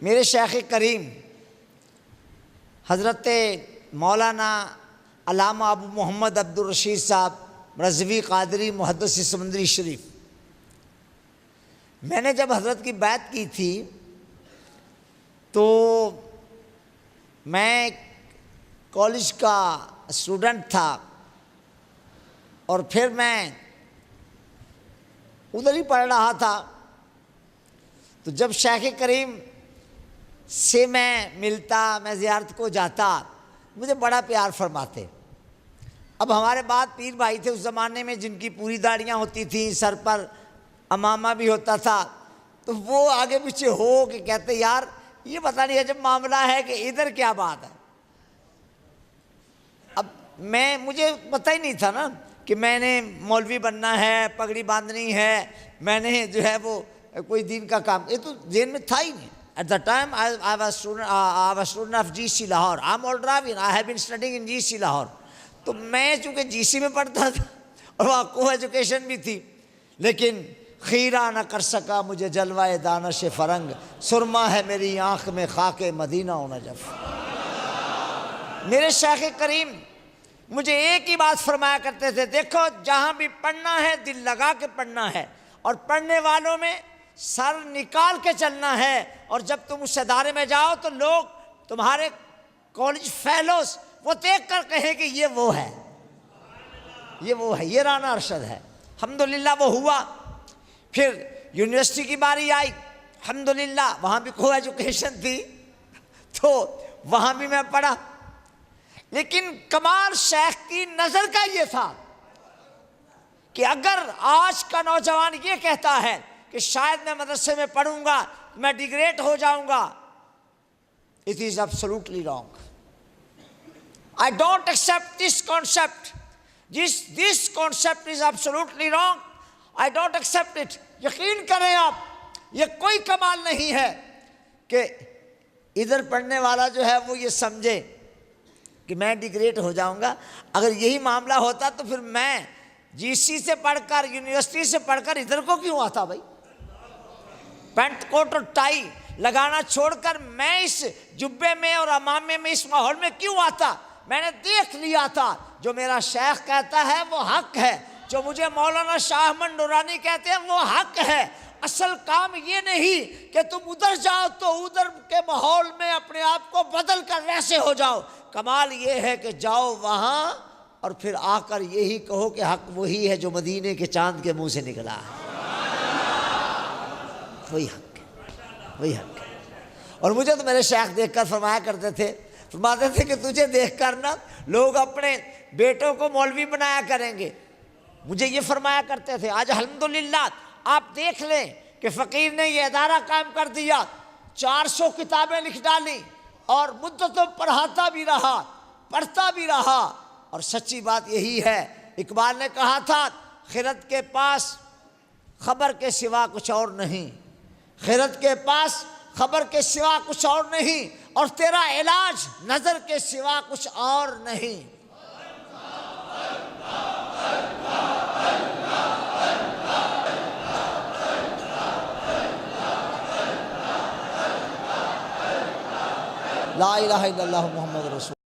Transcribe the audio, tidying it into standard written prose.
میرے شیخ کریم حضرت مولانا علامہ ابو محمد عبدالرشید صاحب رضوی قادری محدث سمندری شریف، میں نے جب حضرت کی بیعت کی تھی تو میں کالج کا اسٹوڈنٹ تھا اور پھر میں ادھر ہی پڑھ رہا تھا، تو جب شیخ کریم سے میں ملتا، میں زیارت کو جاتا، مجھے بڑا پیار فرماتے۔ اب ہمارے بعد پیر بھائی تھے اس زمانے میں جن کی پوری داڑیاں ہوتی تھیں، سر پر امامہ بھی ہوتا تھا، تو وہ آگے پیچھے ہو کہ کہتے یار یہ پتہ نہیں عجب معاملہ ہے کہ ادھر کیا بات ہے۔ اب مجھے پتہ ہی نہیں تھا نا کہ میں نے مولوی بننا ہے، پگڑی باندھنی ہے، میں نے جو ہے وہ کوئی دین کا کام، یہ تو ذہن میں تھا ہی نہیں۔ At the time I was student of GC Lahore. I'm old Ravi. I have been studying in GC Lahore. تو میں چونکہ جی سی میں پڑھتا تھا اور وہاں کو ایجوکیشن بھی تھی، لیکن خیرہ نہ کر سکا مجھے جلوہ دانش فرنگ، سرما ہے میری آنکھ میں خاک مدینہ و نجف۔ میرے شیخ کریم مجھے ایک ہی بات فرمایا کرتے تھے، دیکھو جہاں بھی پڑھنا ہے دل لگا کے پڑھنا ہے، اور پڑھنے والوں میں سر نکال کے چلنا ہے، اور جب تم اس ادارے میں جاؤ تو لوگ تمہارے کالج فیلوز وہ دیکھ کر کہیں کہ یہ وہ ہے، یہ وہ ہے، یہ رانا ارشد ہے۔ الحمدللہ وہ ہوا۔ پھر یونیورسٹی کی باری آئی، الحمدللہ وہاں بھی کو ایجوکیشن تھی تو وہاں بھی میں پڑھا، لیکن کمال شیخ کی نظر کا یہ تھا کہ اگر آج کا نوجوان یہ کہتا ہے کہ شاید میں مدرسے میں پڑھوں گا میں ڈیگریڈ ہو جاؤں گا، it is absolutely wrong. I don't accept this concept. This concept is absolutely wrong. I don't accept it. یقین کریں آپ، یہ کوئی کمال نہیں ہے کہ ادھر پڑھنے والا جو ہے وہ یہ سمجھے کہ میں ڈیگریڈ ہو جاؤں گا۔ اگر یہی معاملہ ہوتا تو پھر میں جی سی سے پڑھ کر، یونیورسٹی سے پڑھ کر ادھر کو کیوں آتا بھائی؟ پینٹ کوٹ اور ٹائی لگانا چھوڑ کر میں اس جبے میں اور امامے میں اس ماحول میں کیوں آتا؟ میں نے دیکھ لیا تھا جو میرا شیخ کہتا ہے وہ حق ہے، جو مجھے مولانا شاہ احمد نورانی کہتے ہیں وہ حق ہے۔ اصل کام یہ نہیں کہ تم ادھر جاؤ تو ادھر کے ماحول میں اپنے آپ کو بدل کر ویسے ہو جاؤ، کمال یہ ہے کہ جاؤ وہاں اور پھر آ کر یہی کہو کہ حق وہی ہے جو مدینے کے چاند کے منہ سے نکلا ہے، وہی حق ہے، وہی حق ہے۔ اور مجھے تو میرے شیخ دیکھ کر فرمایا کرتے تھے، فرماتے تھے کہ تجھے دیکھ کر نا لوگ اپنے بیٹوں کو مولوی بنایا کریں گے، مجھے یہ فرمایا کرتے تھے۔ آج الحمدللہ آپ دیکھ لیں کہ فقیر نے یہ ادارہ قائم کر دیا، 400 کتابیں لکھ ڈالی اور مدتوں پڑھاتا بھی رہا، پڑھتا بھی رہا، اور سچی بات یہی ہے، اقبال نے کہا تھا خرد کے پاس خبر کے سوا کچھ اور نہیں، خرد کے پاس خبر کے سوا کچھ اور نہیں، اور تیرا علاج نظر کے سوا کچھ اور نہیں۔ لا الہ الا اللہ محمد رسول